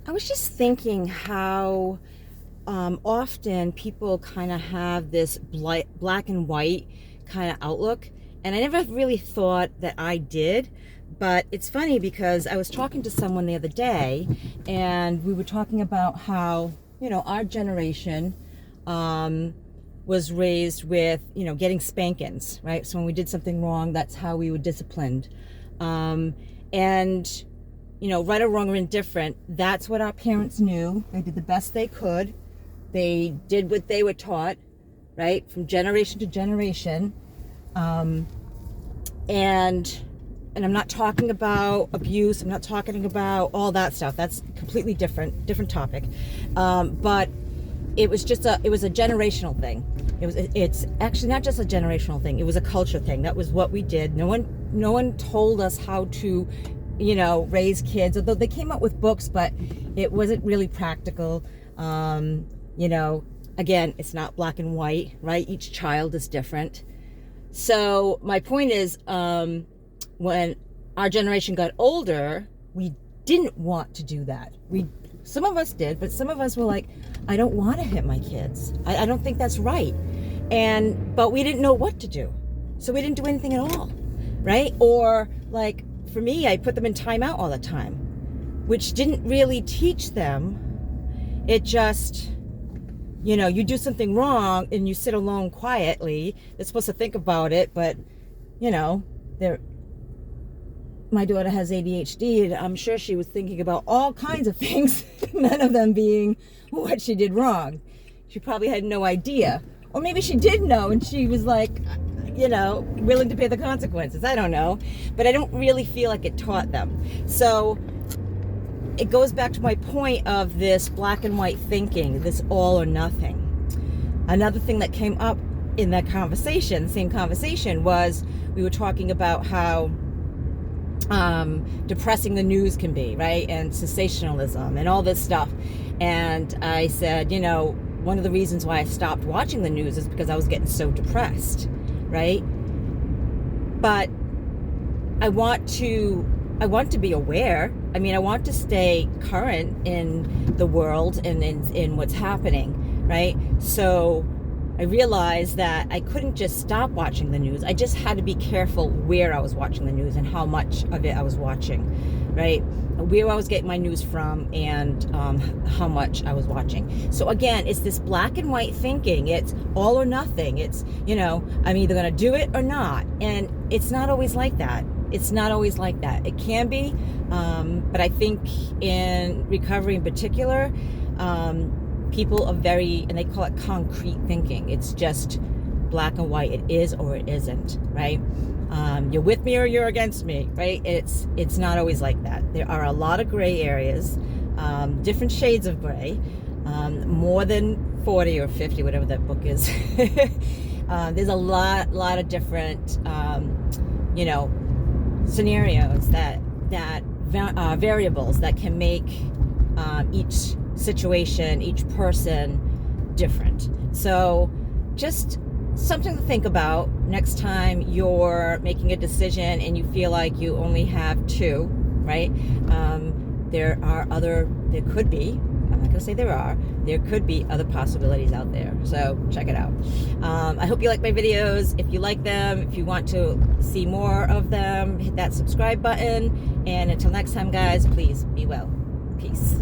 I was just thinking how often people kind of have this black and white kind of outlook, and I never really thought that I did. But it's funny because I was talking to someone the other day, and we were talking about how, our generation was raised with, getting spankings, right? So when we did something wrong, that's how we were disciplined. And right or wrong or indifferent, that's what our parents knew. They did the best they could. They did what they were taught, right, from generation to generation. And I'm not talking about abuse. I'm not talking about all that stuff. That's completely different topic. But it was a generational thing. It's actually not just a generational thing. It was a culture thing. That was what we did. No one told us how to, raise kids. Although they came up with books, but it wasn't really practical. Again, it's not black and white, right? Each child is different. So my point is, when our generation got older, we didn't want to do that. Some of us did, but some of us were like, I don't want to hit my kids. I don't think that's right. But we didn't know what to do. So we didn't do anything at all, right? Or like, for me, I put them in timeout all the time, which didn't really teach them. It just, you do something wrong and you sit alone quietly. They're supposed to think about it, but, my daughter has ADHD, and I'm sure she was thinking about all kinds of things, none of them being what she did wrong. She probably had no idea. Or maybe she did know, and she was like, willing to pay the consequences. I don't know. But I don't really feel like it taught them. So it goes back to my point of this black and white thinking, this all or nothing. Another thing that came up in that conversation, the same conversation, was we were talking about how depressing the news can be, right? And sensationalism and all this stuff. And I said, one of the reasons why I stopped watching the news is because I was getting so depressed, right? But I want to be aware. I mean, I want to stay current in the world and in what's happening, right? So I realized that I couldn't just stop watching the news. I just had to be careful where I was watching the news and how much of it I was watching, right? Where I was getting my news from and how much I was watching. So again, it's this black and white thinking. It's all or nothing. It's, I'm either going to do it or not. And it's not always like that. It's not always like that. It can be, but I think in recovery in particular, people are and they call it concrete thinking. It's just black and white. It is or it isn't, right? You're with me or you're against me, right? It's not always like that. There are a lot of gray areas, different shades of gray, more than 40 or 50, whatever that book is. There's a lot of different, scenarios that variables that can make each situation, each person different. So just something to think about next time you're making a decision and you feel like you only have two, right? There could be, I'm not gonna say there could be other possibilities out there. So check it out. I hope you like my videos. If you like them, if you want to see more of them, hit that subscribe button. And until next time, guys, please be well. Peace.